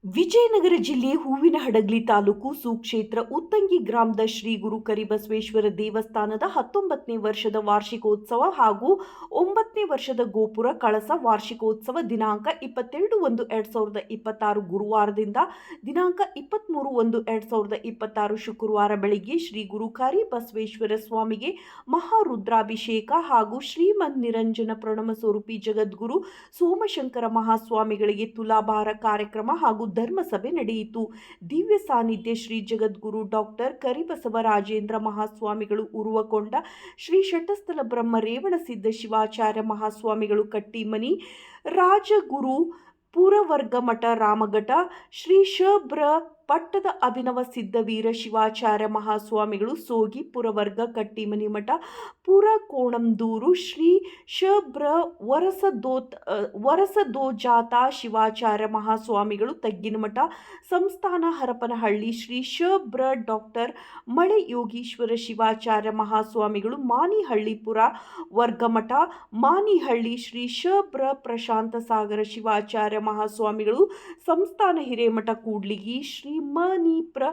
ವಿಜಯನಗರ ಜಿಲ್ಲೆ ಹೂವಿನಹಡಗಲಿ ತಾಲೂಕು ಸುಕ್ಷೇತ್ರ ಉತ್ತಂಗಿ ಗ್ರಾಮದ ಶ್ರೀ ಗುರು ಕರಿಬಸವೇಶ್ವರ ದೇವಸ್ಥಾನದ 19ನೇ ವರ್ಷದ ವಾರ್ಷಿಕೋತ್ಸವ ಹಾಗೂ 9ನೇ ವರ್ಷದ ಗೋಪುರ ಕಳಸ ವಾರ್ಷಿಕೋತ್ಸವ ದಿನಾಂಕ 22/1/2026 ಗುರುವಾರದಿಂದ ದಿನಾಂಕ 23/1/2026 ಶುಕ್ರವಾರ ಬೆಳಿಗ್ಗೆ ಶ್ರೀ ಗುರು ಕರಿಬಸವೇಶ್ವರ ಸ್ವಾಮಿಗೆ ಮಹಾರುದ್ರಾಭಿಷೇಕ ಹಾಗೂ ಶ್ರೀಮನ್ ನಿರಂಜನ ಪ್ರಣಮ ಸ್ವರೂಪಿ ಜಗದ್ಗುರು ಸೋಮಶಂಕರ ಮಹಾಸ್ವಾಮಿಗಳಿಗೆ ತುಲಾಭಾರ ಕಾರ್ಯಕ್ರಮ ಹಾಗೂ ಧರ್ಮಸಭೆ ನಡೆಯಿತು. ದಿವ್ಯ ಸಾನ್ನಿಧ್ಯ ಶ್ರೀ ಜಗದ್ಗುರು ಡಾಕ್ಟರ್ ಕರಿಬಸವರಾಜೇಂದ್ರ ಮಹಾಸ್ವಾಮಿಗಳು ಉರುವಕೊಂಡ, ಶ್ರೀ ಶಟಸ್ಥಲ ಬ್ರಹ್ಮ ರೇವಣಸಿದ್ಧ ಶಿವಾಚಾರ್ಯ ಮಹಾಸ್ವಾಮಿಗಳು ಕಟ್ಟಿಮನಿ, ರಾಜಗುರು ಪುರವರ್ಗಮಠ ರಾಮಘಟ, ಶ್ರೀ ಶಬ್ರ ಪಟ್ಟದ ಅಭಿನವ ಸಿದ್ಧವೀರ ಶಿವಾಚಾರ್ಯ ಮಹಾಸ್ವಾಮಿಗಳು ಸೋಗಿ ಪುರವರ್ಗ ಕಟ್ಟಿಮನಿ ಮಠ ಪುರಕೋಣಂದೂರು, ಶ್ರೀ ಶಬ್ರ ವರಸದೋಜಾತ ಶಿವಾಚಾರ್ಯ ಮಹಾಸ್ವಾಮಿಗಳು ತಗ್ಗಿನಮಠ ಸಂಸ್ಥಾನ ಹರಪನಹಳ್ಳಿ, ಶ್ರೀ ಶಬ್ರ ಡಾಕ್ಟರ್ ಮಳೆ ಯೋಗೀಶ್ವರ ಶಿವಾಚಾರ್ಯ ಮಹಾಸ್ವಾಮಿಗಳು ಮಾನಿಹಳ್ಳಿಪುರ ವರ್ಗಮಠ ಮಾನಿಹಳ್ಳಿ, ಶ್ರೀ ಶಬ್ರ ಪ್ರಶಾಂತ ಸಾಗರ ಶಿವಾಚಾರ್ಯ ಮಹಾಸ್ವಾಮಿಗಳು ಸಂಸ್ಥಾನ ಹಿರೇಮಠ ಕೂಡ್ಲಿಗಿ, ಶ್ರೀ ಮನಿಪ್ರ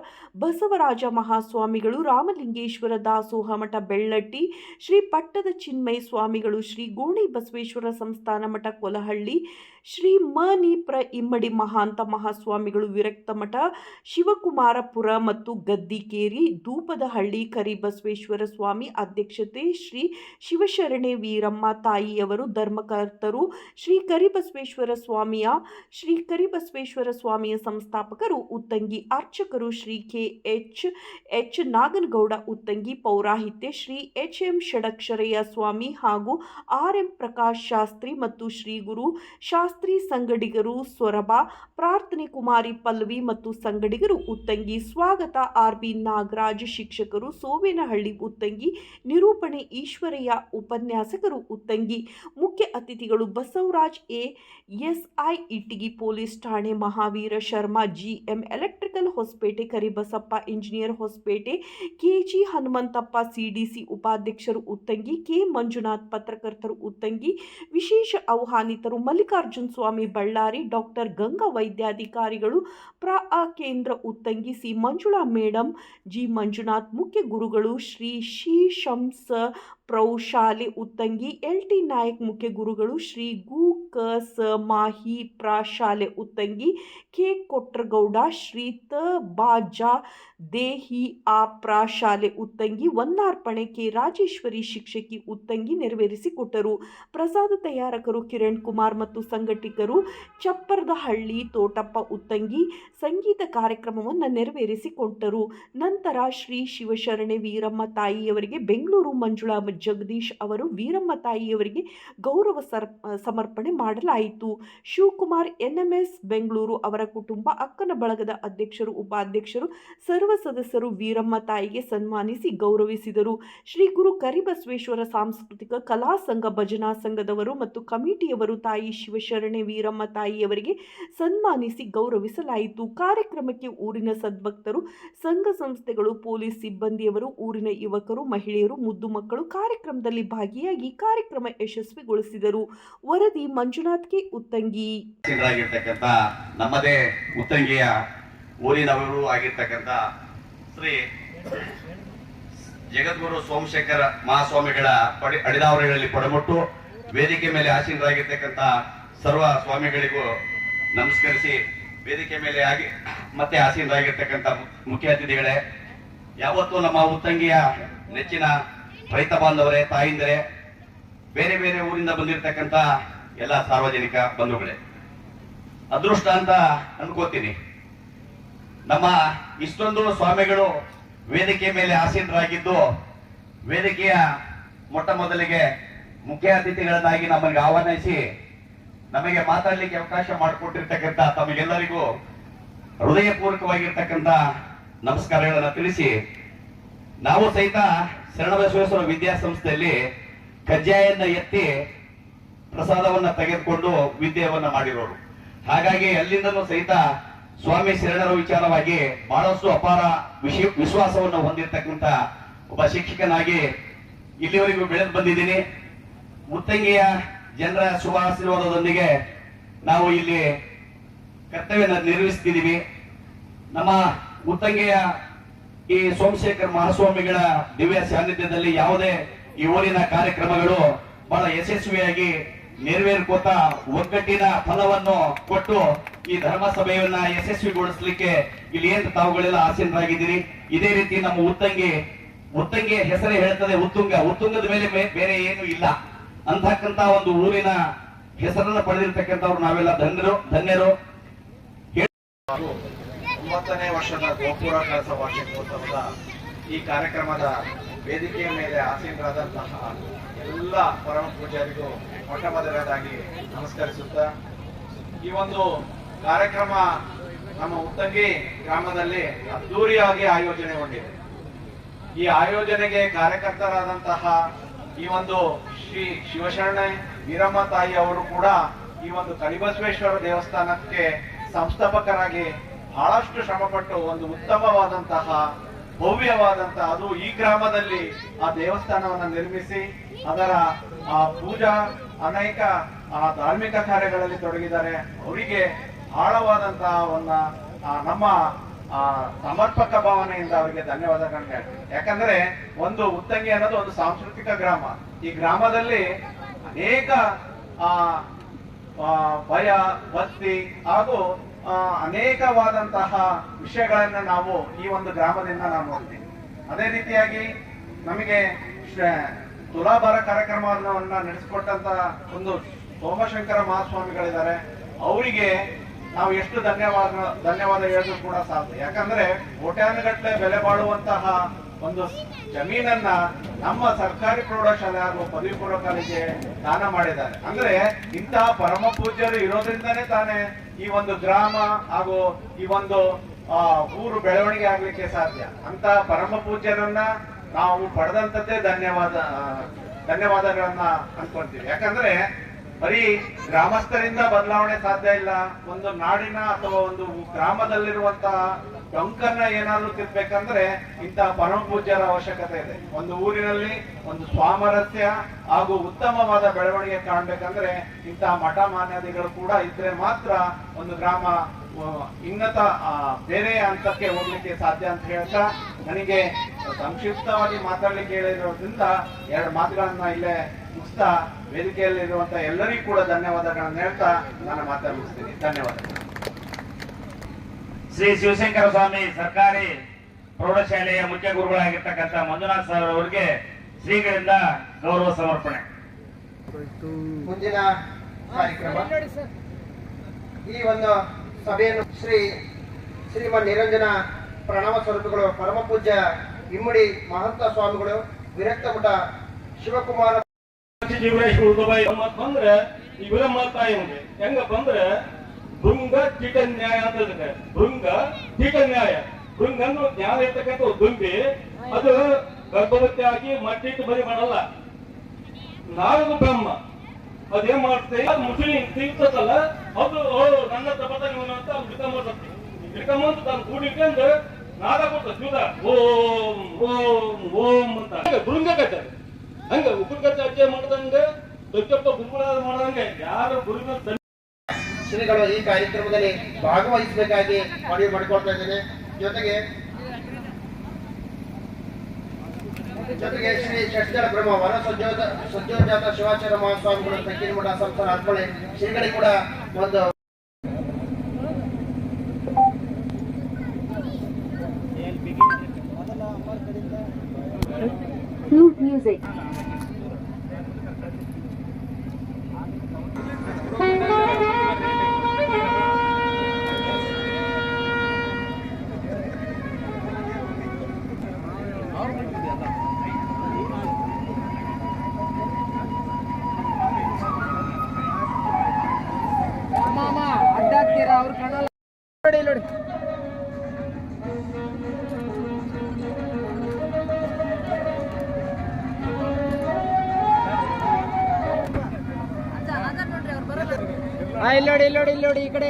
ಬಸವರಾಜ ಮಹಾಸ್ವಾಮಿಗಳು ರಾಮಲಿಂಗೇಶ್ವರ ದಾಸೋಹ ಮಠ ಬೆಳ್ಳಟ್ಟಿ, ಶ್ರೀ ಪಟ್ಟದ ಚಿನ್ಮಯ ಸ್ವಾಮಿಗಳು ಶ್ರೀ ಗೋಣಿ ಬಸವೇಶ್ವರ ಸಂಸ್ಥಾನ ಮಠ ಕೊಲಹಳ್ಳಿ, ಶ್ರೀ ಮನಿಪ್ರ ಇಮ್ಮಡಿ ಮಹಾಂತ ಮಹಾಸ್ವಾಮಿಗಳು ವಿರಕ್ತ ಮಠ ಶಿವಕುಮಾರಪುರ ಮತ್ತು ಗದ್ದಿಕೇರಿ, ಧೂಪದಹಳ್ಳಿ ಕರಿಬಸವೇಶ್ವರ ಸ್ವಾಮಿ ಅಧ್ಯಕ್ಷತೆ ಶ್ರೀ ಶಿವಶರಣೆ ವೀರಮ್ಮ ತಾಯಿಯವರು ಧರ್ಮಕರ್ತರು, ಶ್ರೀ ಕರಿಬಸವೇಶ್ವರ ಸ್ವಾಮಿಯ ಸಂಸ್ಥಾಪಕರು ಉತ್ತಂಗಿ ಅರ್ಚಕರು ಶ್ರೀ ಎಚ್ ನಾಗನಗೌಡ ಉತ್ತಂಗಿ, ಪೌರಾಹಿತ್ಯ ಶ್ರೀ ಎಂ ಷಡಕ್ಷರಯ್ಯ ಸ್ವಾಮಿ ಹಾಗೂ ಎಂ ಪ್ರಕಾಶ್ ಶಾಸ್ತ್ರಿ ಮತ್ತು ಶ್ರೀ ಗುರು ಶಾಸ್ತ್ರಿ ಸಂಗಡಿಗರು ಸೊರಬ, ಪ್ರಾರ್ಥನೆ ಕುಮಾರಿ ಪಲ್ಲವಿ ಮತ್ತು ಸಂಗಡಿಗರು ಉತ್ತಂಗಿ, ಸ್ವಾಗತ ಬಿ ನಾಗರಾಜ್ ಶಿಕ್ಷಕರು ಸೋವೇನಹಳ್ಳಿ ಉತ್ತಂಗಿ, ನಿರೂಪಣೆ ಈಶ್ವರಯ್ಯ ಉಪನ್ಯಾಸಕರು ಉತ್ತಂಗಿ, ಮುಖ್ಯ ಅತಿಥಿಗಳು ಬಸವರಾಜ್ ಎಸ್ಐ ಇಟ್ಟಿಗಿ ಪೊಲೀಸ್ ಠಾಣೆ, Mahavira Sharma GM electrical Hosapete, Karibasappa engineer Hosapete, KG Hanumanthappa CDC ಉಪಾಧ್ಯಕ್ಷರು ಉತ್ತಂಗಿ, ಕೆ ಮಂಜುನಾಥ್ ಪತ್ರಕರ್ತರು ಉತ್ತಂಗಿ, ವಿಶೇಷ ಆಹ್ವಾನಿತರು ಮಲ್ಲಿಕಾರ್ಜುನ್ ಸ್ವಾಮಿ ಬಳ್ಳಾರಿ, ಡಾಕ್ಟರ್ ಗಂಗಾ ವೈದ್ಯಾಧಿಕಾರಿಗಳು ಕೇಂದ್ರ Uttangi, C Manjula madam, G Manjunath, ಮುಖ್ಯ ಗುರುಗಳು ಶ್ರೀ ಶಂಸ ಪ್ರೌಶಾಲೆ ಉತ್ತಂಗಿ, ಟಿ ನಾಯಕ್, ಮುಖ್ಯ ಗುರುಗಳು ಶ್ರೀ ಗು ಕ ಸ ಮಾಹಿ ಪ್ರಾಶಾಲೆ ಉತ್ತಂಗಿ, ಕೆ ಕೊಟ್ರಗೌಡ, ಶ್ರೀ ತ ಬಾಜಾ ದೇಹಿ ಆ ಪ್ರಾಶಾಲೆ ಉತ್ತಂಗಿ, ವಂದಾರ್ಪಣೆ ಕೆ ರಾಜೇಶ್ವರಿ ಶಿಕ್ಷಕಿ ಉತ್ತಂಗಿ ನೆರವೇರಿಸಿಕೊಟ್ಟರು. ಪ್ರಸಾದ ತಯಾರಕರು ಕಿರಣ್ ಕುಮಾರ್ ಮತ್ತು ಸಂಘಟಕರು ಚಪ್ಪರದಹಳ್ಳಿ ತೋಟಪ್ಪ ಉತ್ತಂಗಿ ಸಂಗೀತ ಕಾರ್ಯಕ್ರಮವನ್ನು ನೆರವೇರಿಸಿಕೊಟ್ಟರು. ನಂತರ ಶ್ರೀ ಶಿವಶರಣೆ ವೀರಮ್ಮ ತಾಯಿಯವರಿಗೆ ಬೆಂಗಳೂರು ಮಂಜುಳಾ ಜಗದೀಶ್ ಅವರು ವೀರಮ್ಮ ತಾಯಿಯವರಿಗೆ ಗೌರವ ಸಮರ್ಪಣೆ ಮಾಡಲಾಯಿತು. ಶಿವಕುಮಾರ್ ಎನ್ಎಂಎಸ್ ಬೆಂಗಳೂರು ಅವರ ಕುಟುಂಬ, ಅಕ್ಕನ ಬಳಗದ ಅಧ್ಯಕ್ಷರು ಉಪಾಧ್ಯಕ್ಷರು ಸರ್ವ ಸದಸ್ಯರು ವೀರಮ್ಮ ತಾಯಿಗೆ ಸನ್ಮಾನಿಸಿ ಗೌರವಿಸಿದರು. ಶ್ರೀ ಗುರು ಕರಿಬಸವೇಶ್ವರ ಸಾಂಸ್ಕೃತಿಕ ಕಲಾ ಸಂಘ ಭಜನಾ ಸಂಘದವರು ಮತ್ತು ಕಮಿಟಿಯವರು ತಾಯಿ ಶಿವಶರಣೆ ವೀರಮ್ಮ ತಾಯಿಯವರಿಗೆ ಸನ್ಮಾನಿಸಿ ಗೌರವಿಸಲಾಯಿತು. ಕಾರ್ಯಕ್ರಮಕ್ಕೆ ಊರಿನ ಸದ್ಭಕ್ತರು, ಸಂಘ ಸಂಸ್ಥೆಗಳು, ಪೊಲೀಸ್ ಸಿಬ್ಬಂದಿಯವರು, ಊರಿನ ಯುವಕರು, ಮಹಿಳೆಯರು, ಮುದ್ದು ಮಕ್ಕಳು ಕಾರ್ಯಕ್ರಮದಲ್ಲಿ ಭಾಗಿಯಾಗಿ ಕಾರ್ಯಕ್ರಮ ಯಶಸ್ವಿಗೊಳಿಸಿದರು. ವರದಿ ಮಂಜುನಾಥ್ ಕೆ ಉತ್ತಂಗಿ. ನಮ್ಮದೇ ಉತ್ತಂಗಿಯ ಊರಿನವರು ಆಗಿರ್ತಕ್ಕಂಥ ಶ್ರೀ ಜಗದ್ಗುರು ಸೋಮಶೇಖರ ಮಹಾಸ್ವಾಮಿಗಳ ಅಡಿದಾವರಗಳಲ್ಲಿ ಪಡಮುಟ್ಟು ವೇದಿಕೆ ಮೇಲೆ ಆಸೀನರಾಗಿರ್ತಕ್ಕಂಥ ಸರ್ವ ಸ್ವಾಮಿಗಳಿಗೂ ನಮಸ್ಕರಿಸಿ, ವೇದಿಕೆ ಮೇಲೆ ಮತ್ತೆ ಆಸೀನರಾಗಿರ್ತಕ್ಕಂಥ ಮುಖ್ಯ ಅತಿಥಿಗಳೇ, ಯಾವತ್ತೂ ನಮ್ಮ ಉತ್ತಂಗಿಯ ನೆಚ್ಚಿನ ರೈತ ಬಾಂಧವರೇ, ತಾಯಿಂದರೇ, ಬೇರೆ ಬೇರೆ ಊರಿಂದ ಬಂದಿರತಕ್ಕಂಥ ಎಲ್ಲ ಸಾರ್ವಜನಿಕ ಬಂಧುಗಳೇ, ಅದೃಷ್ಟ ಅಂತ ಅನ್ಕೋತೀನಿ. ನಮ್ಮ ಇಷ್ಟೊಂದು ಸ್ವಾಮಿಗಳು ವೇದಿಕೆ ಮೇಲೆ ಆಸೀನರಾಗಿದ್ದು, ವೇದಿಕೆಯ ಮೊಟ್ಟ ಮೊದಲಿಗೆ ಮುಖ್ಯ ಅತಿಥಿಗಳನ್ನಾಗಿ ನಮಗೆ ಆಹ್ವಾನಿಸಿ ನಮಗೆ ಮಾತಾಡಲಿಕ್ಕೆ ಅವಕಾಶ ಮಾಡಿಕೊಟ್ಟಿರ್ತಕ್ಕಂಥ ತಮಗೆಲ್ಲರಿಗೂ ಹೃದಯಪೂರ್ವಕವಾಗಿರ್ತಕ್ಕಂಥ ನಮಸ್ಕಾರಗಳನ್ನು ತಿಳಿಸಿ, ನಾವು ಸಹಿತ ಶರಣಬಸವೇಶ್ವರ ವಿದ್ಯಾಸಂಸ್ಥೆಯಲ್ಲಿ ಕಜ್ಜಾಯನ್ನ ಎತ್ತಿ ಪ್ರಸಾದವನ್ನ ತೆಗೆದುಕೊಂಡು ವಿದ್ಯೆಯನ್ನ ಮಾಡಿರೋರು. ಹಾಗಾಗಿ ಅಲ್ಲಿಂದಲೂ ಸಹಿತ ಸ್ವಾಮಿ ಶರಣರ ವಿಚಾರವಾಗಿ ಬಹಳಷ್ಟು ಅಪಾರ ವಿಶ್ವಾಸವನ್ನು ಹೊಂದಿರತಕ್ಕಂಥ ಒಬ್ಬ ಶಿಕ್ಷಕನಾಗಿ ಇಲ್ಲಿವರೆಗೂ ಬೆಳೆದು ಬಂದಿದ್ದೀನಿ. ಮುತ್ತಂಗಿಯ ಜನರ ಶುಭಾಶೀರ್ವಾದದೊಂದಿಗೆ ನಾವು ಇಲ್ಲಿ ಕರ್ತವ್ಯ ನಿರ್ವಹಿಸ್ತಿದ್ದೀವಿ. ನಮ್ಮ ಉತ್ತಂಗೆಯ ಈ ಸೋಮಶೇಖರ್ ಮಹಾಸ್ವಾಮಿಗಳ ದಿವ್ಯ ಸಾನ್ನಿಧ್ಯದಲ್ಲಿ ಯಾವುದೇ ಈ ಊರಿನ ಕಾರ್ಯಕ್ರಮಗಳು ಬಹಳ ಯಶಸ್ವಿಯಾಗಿ ನೆರವೇರ್ಕೋತ ಒಗ್ಗಟ್ಟಿನ ಫಲವನ್ನು ಕೊಟ್ಟು ಈ ಧರ್ಮಸಭೆಯನ್ನ ಯಶಸ್ವಿಗೊಳಿಸಲಿಕ್ಕೆ ಇಲ್ಲಿ ಏನು ತಾವುಗಳೆಲ್ಲ ಆಸೀನರಾಗಿದ್ದೀರಿ. ಇದೇ ರೀತಿ ನಮ್ಮ ಉತ್ತಂಗಿಯ ಹೆಸರೇ ಹೇಳ್ತದೆ ಉತ್ತುಂಗದ ಮೇಲೆ ಬೇರೆ ಏನು ಇಲ್ಲ ಅಂತಕ್ಕಂತ ಒಂದು ಊರಿನ ಹೆಸರನ್ನು ಪಡೆದಿರ್ತಕ್ಕಂಥವ್ರು ನಾವೆಲ್ಲ ಧನ್ಯರು. 9ನೇ ವರ್ಷದ ಗೋಪುರ ಕಳಸ ವಾರ್ಷಿಕೋತ್ಸವದ ಈ ಕಾರ್ಯಕ್ರಮದ ವೇದಿಕೆಯ ಮೇಲೆ ಆಸೀನರಾದಂತಹ ಎಲ್ಲ ಪರಮ ಪೂಜಾರಿಗೂ ಮೊಟ್ಟ ಮೊದಲನೇದಾಗಿ ನಮಸ್ಕರಿಸುತ್ತಾ, ಈ ಒಂದು ಕಾರ್ಯಕ್ರಮ ನಮ್ಮ ಉತ್ತಂಗಿ ಗ್ರಾಮದಲ್ಲಿ ಅದ್ದೂರಿಯಾಗಿ ಆಯೋಜನೆಗೊಂಡಿದೆ. ಈ ಆಯೋಜನೆಗೆ ಕಾರ್ಯಕರ್ತರಾದಂತಹ ಈ ಒಂದು ಶ್ರೀ ಶಿವಶರಣ ವೀರಮ್ಮ ತಾಯಿ ಅವರು ಕೂಡ ಈ ಒಂದು ಕರಿಬಸವೇಶ್ವರ ದೇವಸ್ಥಾನಕ್ಕೆ ಸಂಸ್ಥಾಪಕರಾಗಿ ಬಹಳಷ್ಟು ಶ್ರಮಪಟ್ಟು ಒಂದು ಉತ್ತಮವಾದಂತಹ ಭವ್ಯವಾದಂತಹ ಅದು ಈ ಗ್ರಾಮದಲ್ಲಿ ಆ ದೇವಸ್ಥಾನವನ್ನು ನಿರ್ಮಿಸಿ ಅದರ ಪೂಜಾ ಅನೇಕ ಧಾರ್ಮಿಕ ಕಾರ್ಯಗಳಲ್ಲಿ ತೊಡಗಿದ್ದಾರೆ. ಅವರಿಗೆ ಆಳವಾದಂತಹ ಒಂದು ನಮ್ಮ ಸಮರ್ಪಕ ಭಾವನೆಯಿಂದ ಅವರಿಗೆ ಧನ್ಯವಾದಗಳನ್ನ ಹೇಳ್ತೀನಿ. ಯಾಕಂದ್ರೆ ಒಂದು ಉತ್ತಂಗಿ ಅನ್ನೋದು ಒಂದು ಸಾಂಸ್ಕೃತಿಕ ಗ್ರಾಮ. ಈ ಗ್ರಾಮದಲ್ಲಿ ಅನೇಕ ಭಯ ಭಕ್ತಿ ಹಾಗೂ ಅನೇಕವಾದಂತಹ ವಿಷಯಗಳನ್ನ ನಾವು ಈ ಒಂದು ಗ್ರಾಮದಿಂದ ನಾವು ನೋಡ್ತೀವಿ. ಅದೇ ರೀತಿಯಾಗಿ ನಮಗೆ ತುಲಾಭಾರ ಕಾರ್ಯಕ್ರಮವನ್ನ ನಡೆಸಿಕೊಟ್ಟಂತ ಒಂದು ಸೋಮಶಂಕರ ಮಹಾಸ್ವಾಮಿಗಳಿದ್ದಾರೆ. ಅವರಿಗೆ ನಾವು ಎಷ್ಟು ಧನ್ಯವಾದ ಹೇಳಿದ್ರು ಕೂಡ ಸಾಧ್ಯ. ಯಾಕಂದ್ರೆ ಕೋಟ್ಯಾನುಗಟ್ಟಲೆ ಬೆಲೆ ಬಾಳುವಂತಹ ಒಂದು ಜಮೀನನ್ನ ನಮ್ಮ ಸರ್ಕಾರಿ ಪ್ರೌಢಶಾಲೆ ಹಾಗೂ ಪದವಿ ಪೂರ್ವ ಕಾಲೇಜಿಗೆ ದಾನ ಮಾಡಿದ್ದಾರೆ. ಅಂದ್ರೆ ಇಂತಹ ಪರಮ ಪೂಜ್ಯರು ಇರೋದ್ರಿಂದಾನೇ ತಾನೇ ಈ ಒಂದು ಗ್ರಾಮ ಹಾಗೂ ಈ ಒಂದು ಊರು ಬೆಳವಣಿಗೆ ಆಗ್ಲಿಕ್ಕೆ ಸಾಧ್ಯ. ಅಂತ ಪರಮ ಪೂಜ್ಯರನ್ನ ನಾವು ಪಡೆದಂತದ್ದೇ ಧನ್ಯವಾದಗಳನ್ನ ಅನ್ಕೊಂತೀವಿ. ಯಾಕಂದ್ರೆ ಬರೀ ಗ್ರಾಮಸ್ಥರಿಂದ ಬದಲಾವಣೆ ಸಾಧ್ಯ ಇಲ್ಲ. ಒಂದು ನಾಡಿನ ಅಥವಾ ಒಂದು ಗ್ರಾಮದಲ್ಲಿರುವಂತಹ ಡೊಂಕನ್ನ ಏನಾದ್ರೂ ತಿರ್ಬೇಕಂದ್ರೆ ಇಂತಹ ಪರಮ ಪೂಜ್ಯರ ಅವಶ್ಯಕತೆ ಇದೆ. ಒಂದು ಊರಿನಲ್ಲಿ ಒಂದು ಸಾಮರಸ್ಯ ಹಾಗೂ ಉತ್ತಮವಾದ ಬೆಳವಣಿಗೆ ಕಾಣ್ಬೇಕಂದ್ರೆ ಇಂತಹ ಮಠ ಮಾನ್ಯತೆಗಳು ಕೂಡ ಇದ್ರೆ ಮಾತ್ರ ಒಂದು ಗ್ರಾಮ ಇನ್ನತ ಬೇರೆ ಹಂತಕ್ಕೆ ಹೋಗ್ಲಿಕ್ಕೆ ಸಾಧ್ಯ ಅಂತ ಹೇಳ್ತಾ, ನನಗೆ ಸಂಕ್ಷಿಪ್ತವಾಗಿ ಮಾತಾಡ್ಲಿಕ್ಕೆ ಹೇಳಿರೋದ್ರಿಂದ 2 ಮಾತುಗಳನ್ನ ಇಲ್ಲೇ ಮುಗಿಸ್ತಾ ವೇದಿಕೆಯಲ್ಲಿರುವಂತ ಎಲ್ಲರಿಗೂ ಕೂಡ ಧನ್ಯವಾದಗಳನ್ನ ಹೇಳ್ತಾ ನಾನು ಮಾತಾಡಿಸ್ತೀನಿ. ಧನ್ಯವಾದಗಳು. ಶ್ರೀ ಶಿವಶಂಕರ ಸ್ವಾಮಿ ಸರ್ಕಾರಿ ಪ್ರೌಢಶಾಲೆಯ ಮುಖ್ಯ ಗುರುಗಳಾಗಿರ್ತಕ್ಕಂಥ ಮಂಜುನಾಥ್ ಸರ್ ಅವರಿಗೆ ಶ್ರೀಗಳಿಂದ ಗೌರವ ಸಮರ್ಪಣೆ. ಮುಂದಿನ ಕಾರ್ಯಕ್ರಮ ಈ ಒಂದು ಸಭೆಯನ್ನು ಶ್ರೀಮನ್ ನಿರಂಜನ ಪ್ರಣವ ಸ್ವರೂಪಗಳು ಪರಮ ಪೂಜ್ಯ ಇಮ್ಮಡಿ ಮಹಂತ ಸ್ವಾಮಿಗಳು ವಿರಕ್ತ ಮಠ ಶಿವಕುಮಾರ ಬಂದ್ರೆ ಈ ವಿರಮ್ಮ ತಾಯಿ ಹೆಂಗಪ್ಪ ಅಂದ್ರೆ ಭೃಂಗ ಕೀಟ ನ್ಯಾಯ ಅಂತ ಇರುತ್ತೆ. ಭೃಂಗ ಕೀಟ ನ್ಯಾಯ. ಭೃಂಗ ಅಂದ್ರೆ ಜ್ಞಾನ ಇರ್ತಕ್ಕಂಥ ದುಂಬಿ ಅದು ಗರ್ಭವತಿ ಆಗಿ ಮಟ್ಟಿಟ್ಟು ಬರಿ ಮಾಡಲ್ಲ. ನಾಲ್ಕು ಬ್ರಹ್ಮ ಅದೇನ್ ಮಾಡ್ತೇವೆ, ಅದು ಮುಸುಳಿ ತಿಳ್ಸತ್ತಲ್ಲ, ಅದು ನನ್ನ ತಪತನ ಅಂತ ಹಿಡ್ಕೊಂಬರ್ತತಿ. ಹಿಡ್ಕೊಂಬಂದು ತಾನು ಕೂಡಿಕೊಂಡು ನಾದ ಕೊಡ್ತ ಜೂದ ಓಂ ಓಂ ಓಂ ಅಂತ ಭೃಂಗ ಕಟ್ಟ. ಹಂಗ ಉಗುರು ಕಟ್ಟ ಅಜ್ಜೆ ಮಾಡ್ದಂಗ ದೊಡ್ಡಪ್ಪ ಗುರುಗಳಾದ ಮಾಡ್ದಂಗೆ ಯಾರು ಗುರುಗಳ ಶ್ರೀಗಳು ಈ ಕಾರ್ಯಕ್ರಮದಲ್ಲಿ ಭಾಗವಹಿಸಬೇಕಾಗಿ ಮನವಿ ಮಾಡಿಕೊಳ್ತಾ ಇದ್ದೇನೆ. ಜೊತೆಗೆ ಶ್ರೀ ಷಟ್ಜಲ ಬ್ರಹ್ಮ ವನ ಸಜ್ಜೋಜಾತ ಶಿವಾಚಾರ್ಯ ಮಹಾಸ್ವಾಮಿಗಳು ತಕ್ಕಿನ ಮಠ ಸಂಸ್ಥಾನ ಅರ್ಪಣೆ ಶ್ರೀಗಳಿಗೆ ಕೂಡ ಒಂದು music. ಅವ್ರ ಕಣ್ಣಲ್ಲ ನೋಡಿ ನೋಡಿ ಇಲ್ಲಿ ನೋಡಿ ಇಲ್ಲಿ ನೋಡಿ ಇಲ್ಲಿ ನೋಡಿ ಈ ಕಡೆ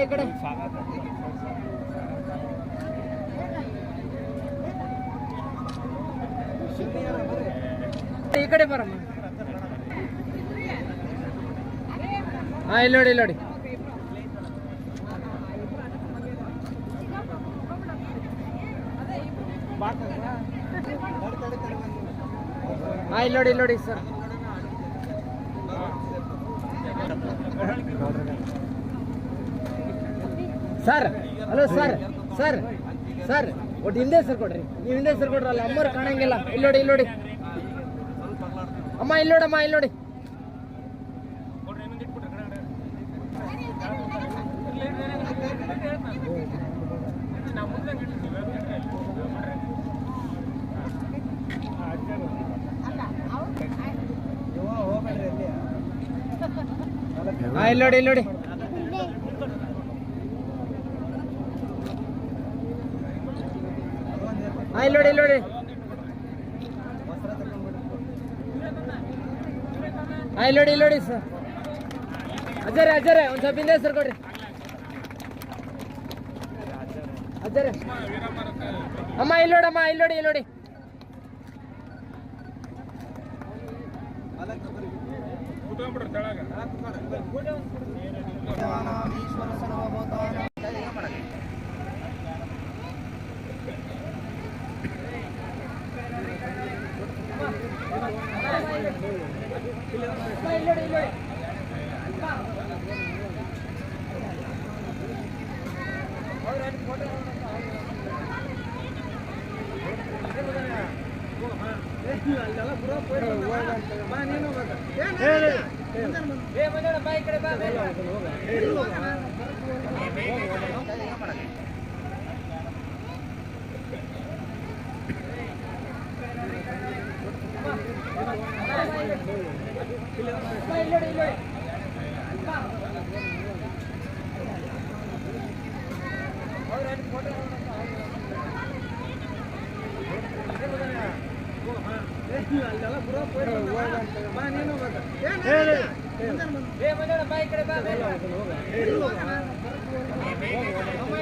ಈ ಕಡೆ ಬರಮ್ಮ. ಇಲ್ಲಿ ನೋಡಿ ಹಾ ಇಲ್ಲಿ ನೋಡಿ, ಇಲ್ಲಿ ನೋಡಿ sir. Sir hello sir, sir sir ಒಟ್ಟು ಹಿಂದೆ ಸರ್ ಕೊಡ್ರಿ, ನೀವು ಹಿಂದೆ ಸರ್ ಕೊಡ್ರಲ್ಲ, ಅಮ್ಮರು ಕಾಣಂಗಿಲ್ಲ. ಇಲ್ಲಿ ನೋಡಿ, ಇಲ್ಲಿ ನೋಡಿ ಅಮ್ಮ, ಇಲ್ಲಿ ನೋಡಮ್ಮ, ಇಲ್ಲಿ ನೋಡಿ. ಹಾ ಇಲ್ಲಿ ನೋಡಿ, ಇಲ್ಲಿ ನೋಡಿ. ಹಾ ಇಲ್ಲಿ ನೋಡಿ, ಇಲ್ಲಿ ನೋಡಿ. ಹಾ ಇಲ್ಲಿ ನೋಡಿ, ಇಲ್ಲಿ ನೋಡಿ ಸರ್. ಅಜ್ಜರೇ, ಅಜ್ಜರೇ ಒಂದು ಸ್ವಲ್ಪ ಹಿಂದೆ ಸರ್ ಕೊಡ್ರಿ. ಅಜ್ಜರೇ ಅಮ್ಮ ಇಲ್ಲಿ ನೋಡಮ್ಮ, ಇಲ್ಲಿ ನೋಡಿ, ಇಲ್ಲಿ ನೋಡಿ.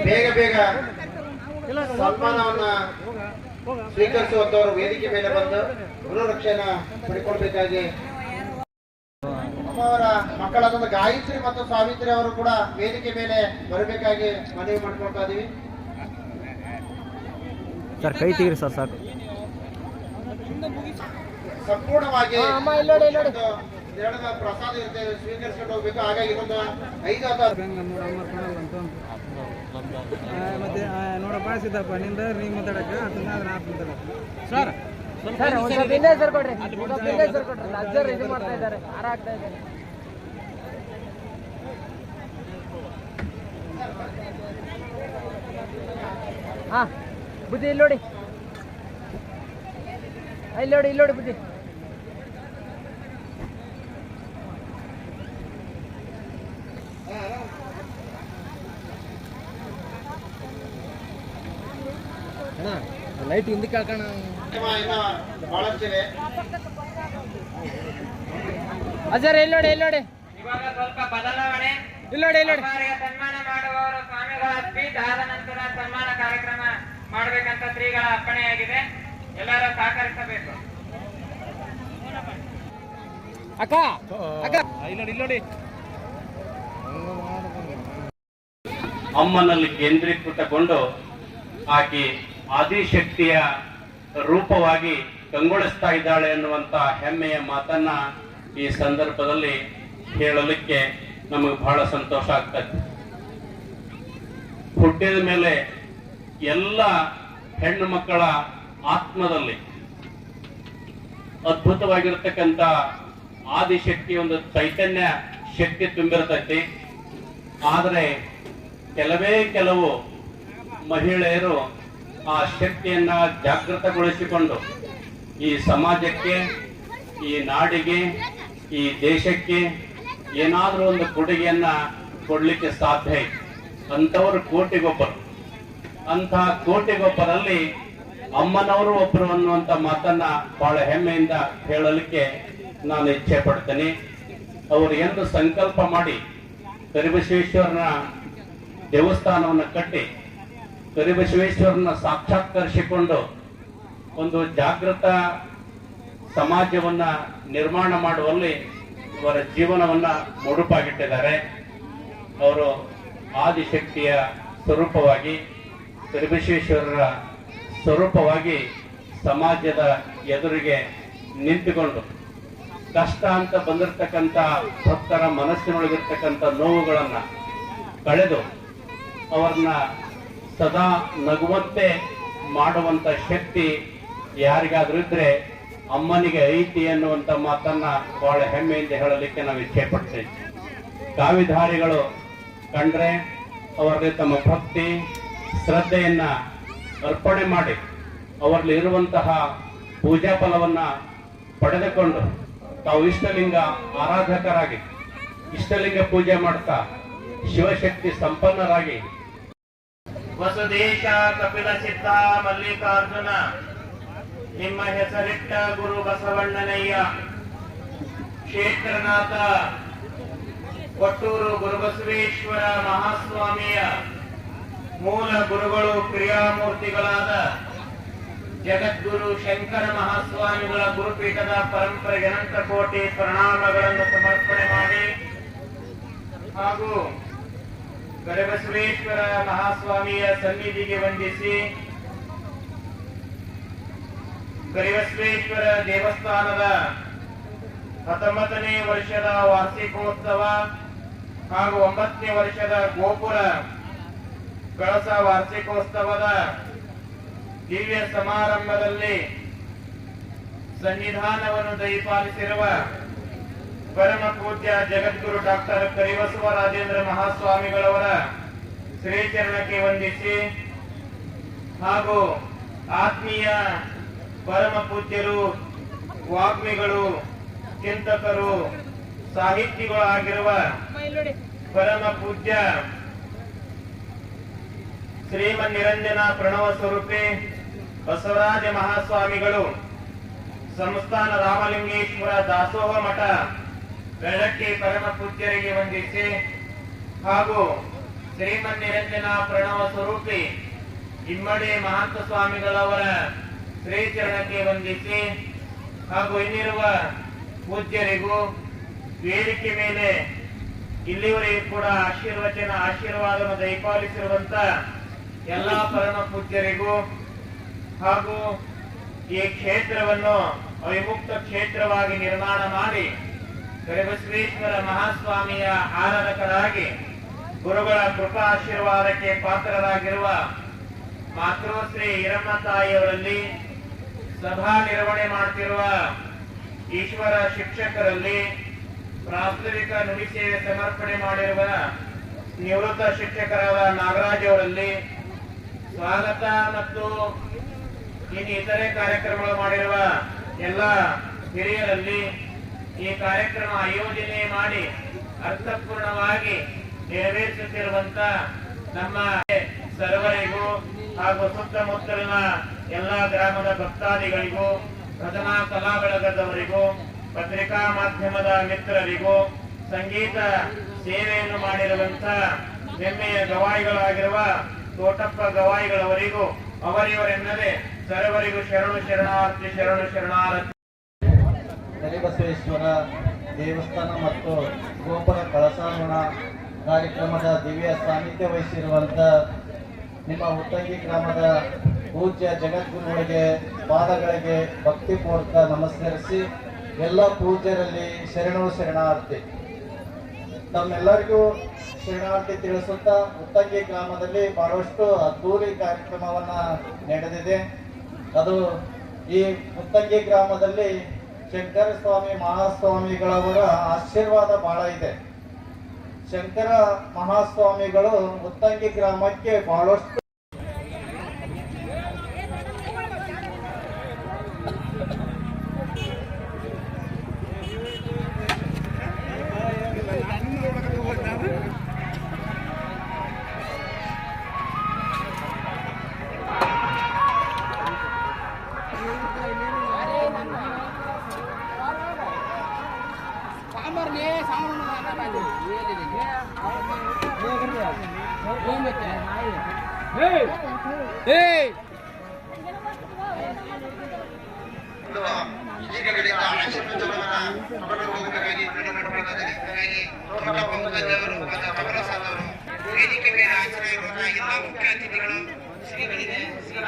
ಬೇಗ ಬೇಗ ಸನ್ಮಾನವನ್ನ ಸ್ವೀಕರಿಸುವಂತವರು ವೇದಿಕೆ ಮೇಲೆ ಬಂದು ಗೃಹರಕ್ಷೆಯನ್ನ ಪಡ್ಕೊಳ್ಬೇಕಾಗಿ ಅಮ್ಮವರ ಮಕ್ಕಳಾದ ಗಾಯತ್ರಿ ಮತ್ತು ಸಾವಿತ್ರಿ ಅವರು ಕೂಡ ವೇದಿಕೆ ಮೇಲೆ ಬರಬೇಕಾಗಿ ಮನವಿ ಮಾಡ್ಕೊಳ್ತಾ ಇದೀವಿ. ಸರ್ ಕೈ ತೆಗೀರಿ ಸರ್, ಸಾಕು. ಸಂಪೂರ್ಣವಾಗಿ ಅಮ್ಮ ಇಲ್ಲಿ ನೋಡಿ, ಇಲ್ಲಿ ನೋಡಿ. ಎರಡದ ಪ್ರಸಾದ ಇರ್ತೇವೆ, ಸ್ವೀಕರಿಸ್ಕೊಂಡು ಹೋಗ್ಬೇಕು. ಹಾಗಾಗಿ ಇನ್ನೊಂದು 5 ಅಥವಾ ಮತ್ತೆ ನೋಡಪ್ಪ ಸಿದ್ದಪ್ಪ, ನಿಂದ ನೀ ಮಾತಾಡಕ್ಕೆ ಸರ್ ಸರ್ ಒಂದು ಸ್ವಲ್ಪ ಹಿಂದೆ ಸರ್ ಕೊಡ್ರಿ, ಸ್ವಲ್ಪ ಹಿಂದೆ ಸರ್ ಕೊಡ್ರಿ. ಅಜ್ಜರು ಇದು ಮಾಡ್ತಾ ಇದ್ದಾರೆ, ಹಾರ ಹಾಕ್ತಾ ಇದ್ದಾರೆ. ಹಾ ಬುದ್ಧಿ ಇಲ್ಲಿ ನೋಡಿ, ಇಲ್ಲಿ ನೋಡಿ, ಇಲ್ಲಿ ನೋಡಿ ಬುದ್ಧಿ. ಲೈಟ್ ಹಿಂದಕ್ಕೆ ಹಾಕೋಣ. ಇನ್ನ ಬಹಳಷ್ಟಿವೆ. ಅಜ್ಜರ ಇಲ್ಲಿ ನೋಡಿ, ಇಲ್ಲಿ ನೋಡಿ. ಇವಾಗ ಸ್ವಲ್ಪ ಬದಲಾವಣೆ. ಇಲ್ಲಿ ನೋಡಿ, ಇಲ್ಲಿ ನೋಡಿ. ಅವರಿಗೆ ಸನ್ಮಾನ ಮಾಡುವವರು ಸ್ವಾಮಿಗಳ ಸ್ಪೀಚ್ ಆದ ನಂತರ ಸನ್ಮಾನ ಕಾರ್ಯಕ್ರಮ ಮಾಡಬೇಕಂತ ಶ್ರೀಗಳ ಅಪ್ಪಣೆಯಾಗಿದೆ. ಎಲ್ಲರೂ ಸಹಕರಿಸಬೇಕು. ಅಕ್ಕ ಅಕ್ಕ ಇಲ್ಲಿ ನೋಡಿ. ಅಮ್ಮನಲ್ಲಿ ಕೇಂದ್ರೀಕೃತಗೊಂಡು ಆಕೆ ಆದಿಶಕ್ತಿಯ ರೂಪವಾಗಿ ಕಂಗೊಳಿಸ್ತಾ ಇದ್ದಾಳೆ ಎನ್ನುವಂತ ಹೆಮ್ಮೆಯ ಮಾತನ್ನ ಈ ಸಂದರ್ಭದಲ್ಲಿ ಹೇಳಲಿಕ್ಕೆ ನಮಗೆ ಬಹಳ ಸಂತೋಷ ಆಗ್ತದೆ. ಹುಟ್ಟಿದ ಮೇಲೆ ಎಲ್ಲ ಹೆಣ್ಣು ಮಕ್ಕಳ ಆತ್ಮದಲ್ಲಿ ಅದ್ಭುತವಾಗಿರ್ತಕ್ಕಂಥ ಆದಿಶಕ್ತಿ ಒಂದು ಚೈತನ್ಯ ಶಕ್ತಿ ತುಂಬಿರ್ತೈತಿ. ಆದರೆ ಕೆಲವು ಮಹಿಳೆಯರು ಆ ಶಕ್ತಿಯನ್ನ ಜಾಗೃತಗೊಳಿಸಿಕೊಂಡು ಈ ಸಮಾಜಕ್ಕೆ, ಈ ನಾಡಿಗೆ, ಈ ದೇಶಕ್ಕೆ ಏನಾದ್ರೂ ಒಂದು ಕೊಡುಗೆಯನ್ನ ಕೊಡ್ಲಿಕ್ಕೆ ಸಾಧ್ಯ ಐತಿ. ಅಂತವರು ಕೋಟಿಗೊಬ್ಬರು. ಅಂತಹ ಕೋಟಿಗೊಬ್ಬರಲ್ಲಿ ಅಮ್ಮನವರು ಒಬ್ಬರು ಅನ್ನುವಂತ ಮಾತನ್ನ ಬಹಳ ಹೆಮ್ಮೆಯಿಂದ ಹೇಳಲಿಕ್ಕೆ ನಾನು ಇಚ್ಛೆ ಪಡ್ತೇನೆ. ಅವರು ಎಂದು ಸಂಕಲ್ಪ ಮಾಡಿ ಕರಿಬಸವೇಶ್ವರನ ದೇವಸ್ಥಾನವನ್ನು ಕಟ್ಟಿ ಕರಿಬಸವೇಶ್ವರನ ಸಾಕ್ಷಾತ್ಕರಿಸಿಕೊಂಡು ಒಂದು ಜಾಗೃತ ಸಮಾಜವನ್ನ ನಿರ್ಮಾಣ ಮಾಡುವಲ್ಲಿ ಅವರ ಜೀವನವನ್ನ ಮುಡುಪಾಗಿಟ್ಟಿದ್ದಾರೆ. ಅವರು ಆದಿಶಕ್ತಿಯ ಸ್ವರೂಪವಾಗಿ ಕರಿಬಸವೇಶ್ವರರ ಸ್ವರೂಪವಾಗಿ ಸಮಾಜದ ಎದುರಿಗೆ ನಿಂತುಕೊಂಡು ಕಷ್ಟ ಅಂತ ಬಂದಿರತಕ್ಕಂಥ ಭಕ್ತರ ಮನಸ್ಸಿನೊಳಗಿರ್ತಕ್ಕಂಥ ನೋವುಗಳನ್ನ ಕಳೆದು ಅವರನ್ನ ಸದಾ ನಗುವಂತೆ ಮಾಡುವಂತ ಶಕ್ತಿ ಯಾರಿಗಾದ್ರೂ ಇದ್ರೆ ಅಮ್ಮನಿಗೆ ಐತಿ ಅನ್ನುವಂತ ಮಾತನ್ನ ಬಹಳ ಹೆಮ್ಮೆಯಿಂದ ಹೇಳಲಿಕ್ಕೆ ನಾವು ಇಚ್ಛೆ ಪಡ್ತೇವೆ. ಕಾವಿಧಾರಿಗಳು ಕಂಡ್ರೆ ಅವರಲ್ಲಿ ತಮ್ಮ ಭಕ್ತಿ ಶ್ರದ್ಧೆಯನ್ನ ಅರ್ಪಣೆ ಮಾಡಿ ಅವರಲ್ಲಿ ಇರುವಂತಹ ಪೂಜಾ ಫಲವನ್ನ ಪಡೆದುಕೊಂಡು ತಾವು ಇಷ್ಟಲಿಂಗ ಆರಾಧಕರಾಗಿ ಇಷ್ಟಲಿಂಗ ಪೂಜೆ ಮಾಡ್ತಾ ಶಿವಶಕ್ತಿ ಸಂಪನ್ನರಾಗಿ ವಸುದೇಶ ಕಪಿಲ ಸಿದ್ಧ ಮಲ್ಲಿಕಾರ್ಜುನ ನಿಮ್ಮ ಹೆಸರಿಟ್ಟ ಗುರು ಬಸವಣ್ಣನಯ್ಯ ಕ್ಷೇತ್ರನಾಥ ಕೊಟ್ಟೂರು ಗುರುಬಸವೇಶ್ವರ ಮಹಾಸ್ವಾಮಿಯ ಮೂಲ ಗುರುಗಳು ಕ್ರಿಯಾಮೂರ್ತಿಗಳಾದ ಜಗದ್ಗುರು ಶಂಕರ ಮಹಾಸ್ವಾಮಿಗಳ ಗುರುಪೀಠದ ಪರಂಪರೆಗೆ ಅನಂತ ಕೋಟಿ ಪ್ರಣಾಮಗಳನ್ನು ಸಮರ್ಪಣೆ ಮಾಡಿ ಹಾಗೂ ಗರುಬಸವೇಶ್ವರ ಮಹಾಸ್ವಾಮಿಯ ಸನ್ನಿಧಿಗೆ ವಂದಿಸಿ ಗರುಬಸವೇಶ್ವರ ದೇವಸ್ಥಾನದ 19ನೇ ವರ್ಷದ ವಾರ್ಷಿಕೋತ್ಸವ ಹಾಗೂ 9ನೇ ವರ್ಷದ ಗೋಪುರ ಕಳಸ ವಾರ್ಷಿಕೋತ್ಸವದ ದಿವ್ಯ ಸಮಾರಂಭದಲ್ಲಿ ಸನ್ನಿಧಾನವನ್ನು ದಯಪಾಲಿಸಿರುವ ಪರಮ ಪೂಜ್ಯ ಜಗದ್ಗುರು ಡಾಕ್ಟರ್ ಕರಿಬಸವ ರಾಜೇಂದ್ರ ಮಹಾಸ್ವಾಮಿಗಳವರ ಶ್ರೀಚರಣಕ್ಕೆ ವಂದಿಸಿ ಹಾಗೂ ಆತ್ಮೀಯ ಪರಮ ಪೂಜ್ಯರು ವಾಗ್ಮಿಗಳು ಚಿಂತಕರು ಸಾಹಿತಿಗಳು ಆಗಿರುವ ಪರಮ ಪೂಜ್ಯ ಶ್ರೀಮನ್ನಿರಂಜನ ಪ್ರಣವ ಸ್ವರೂಪಿ ಬಸವರಾಜ ಮಹಾಸ್ವಾಮಿಗಳು ಸಂಸ್ಥಾನ ರಾಮಲಿಂಗೇಶ್ವರ ದಾಸೋಹ ಮಠ ಬೆಳಗ್ಗೆ ಪರಮ ಪೂಜ್ಯರಿಗೆ ವಂದಿಸಿ ಹಾಗೂ ಶ್ರೀಮನ್ನಿರಂಜನ ಪ್ರಣವ ಸ್ವರೂಪಿ ಇಮ್ಮಡಿ ಮಹಾಂತ ಸ್ವಾಮಿಗಳವರ ಶ್ರೀಚರಣಕ್ಕೆ ವಂದಿಸಿ ಹಾಗೂ ಇನ್ನಿರುವ ಪೂಜ್ಯರಿಗೂ ವೇದಿಕೆ ಮೇಲೆ ಇಲ್ಲಿವರೆಗೂ ಕೂಡ ಆಶೀರ್ವಾದವನ್ನು ದಯಪಾಲಿಸಿರುವಂತ ಎಲ್ಲಾ ಪರಮ ಪೂಜ್ಯರಿಗೂ ಹಾಗೂ ಈ ಕ್ಷೇತ್ರವನ್ನು ಅವಿಮುಕ್ತ ಕ್ಷೇತ್ರವಾಗಿ ನಿರ್ಮಾಣ ಮಾಡಿ ಗರುಬಸವೇಶ್ವರ ಮಹಾಸ್ವಾಮಿಯ ಆರಾಧಕರಾಗಿ ಗುರುಗಳ ಕೃಪಾ ಆಶೀರ್ವಾದಕ್ಕೆ ಪಾತ್ರರಾಗಿರುವ ಮಾತೃಶ್ರೀ ಹಿರಮ್ಮ ತಾಯಿಯವರಲ್ಲಿ ಸಭಾ ನಿರ್ವಹಣೆ ಮಾಡುತ್ತಿರುವ ಈಶ್ವರ ಶಿಕ್ಷಕರಲ್ಲಿ ಪ್ರಾಸ್ತಾವಿಕ ನುಡಿ ಸೇವೆ ಸಮರ್ಪಣೆ ಮಾಡಿರುವ ನಿವೃತ್ತ ಶಿಕ್ಷಕರಾದ ನಾಗರಾಜ್ ಅವರಲ್ಲಿ ಸ್ವಾಗತ ಮತ್ತು ಇನ್ನು ಇತರೆ ಕಾರ್ಯಕ್ರಮಗಳು ಮಾಡಿರುವ ಎಲ್ಲ ಹಿರಿಯರಲ್ಲಿ ಈ ಕಾರ್ಯಕ್ರಮ ಆಯೋಜನೆ ಮಾಡಿ ಅರ್ಥಪೂರ್ಣವಾಗಿ ನೆರವೇರಿಸುತ್ತಿರುವಂತ ನಮ್ಮ ಸರ್ವರಿಗೂ ಹಾಗೂ ಸುತ್ತಮುತ್ತಲಿನ ಎಲ್ಲಾ ಗ್ರಾಮದ ಭಕ್ತಾದಿಗಳಿಗೂ ಭಜನಾ ಕಲಾ ಬಳಗದವರಿಗೂ ಪತ್ರಿಕಾ ಮಾಧ್ಯಮದ ಮಿತ್ರರಿಗೂ ಸಂಗೀತ ಸೇವೆಯನ್ನು ಮಾಡಿರುವಂತ ಹೆಮ್ಮೆಯ ಗವಾಯಿಗಳಾಗಿರುವ ತೋಟಪ್ಪ ಗವಾಯಿಗಳವರಿಗೂ ಅವರಿವರೆನ್ನದೆ ಸರ್ವರಿಗೂ ಶರಣು ಶರಣಾರ್ಥಿ ಶರಣು ಶರಣಾರ್ಥಿ. ಕರಿಬಸವೇಶ್ವರ ದೇವಸ್ಥಾನ ಮತ್ತು ಗೋಪುರ ಕಳಸಾರೋಹಣ ಕಾರ್ಯಕ್ರಮದ ದಿವ್ಯ ಸಾನ್ನಿಧ್ಯ ವಹಿಸಿರುವಂತ ನಿಮ್ಮ ಉತ್ತಂಗಿ ಗ್ರಾಮದ ಪೂಜ್ಯ ಜಗದ್ಗುರುಗಳಿಗೆ ಪಾದಗಳಿಗೆ ಭಕ್ತಿಪೂರ್ವಕ ನಮಸ್ಕರಿಸಿ ಎಲ್ಲ ಪೂಜ್ಯರಲ್ಲಿ ಶರಣು ಶರಣಾರ್ಥಿ. ತಮ್ಮೆಲ್ಲರಿಗೂ ಶರಣಾರ್ಥಿ ತಿಳಿಸುತ್ತಾ ಉತ್ತಂಗಿ ಗ್ರಾಮದಲ್ಲಿ ಬಹಳಷ್ಟು ಅದ್ದೂರಿ ಕಾರ್ಯಕ್ರಮವನ್ನ ನಡೆದಿದೆ. ಅದು ಈ ಉತ್ತಂಗಿ ಗ್ರಾಮದಲ್ಲಿ ಶಂಕರ ಸ್ವಾಮಿ ಮಹಾಸ್ವಾಮಿಗಳವರ ಆಶೀರ್ವಾದ ಬಹಳ ಇದೆ. ಶಂಕರ ಮಹಾಸ್ವಾಮಿಗಳು ಉತ್ತಂಗಿ ಗ್ರಾಮಕ್ಕೆ ಬಹಳಷ್ಟು ವೇದಿಕೆ ಮೇಲೆ ಹಾಜರಾಗಿರುವ ಎಲ್ಲ ಮುಖ್ಯ ಅತಿಥಿಗಳು ಶ್ರೀಗಳಿಗೆ ಶ್ರೀಗಳ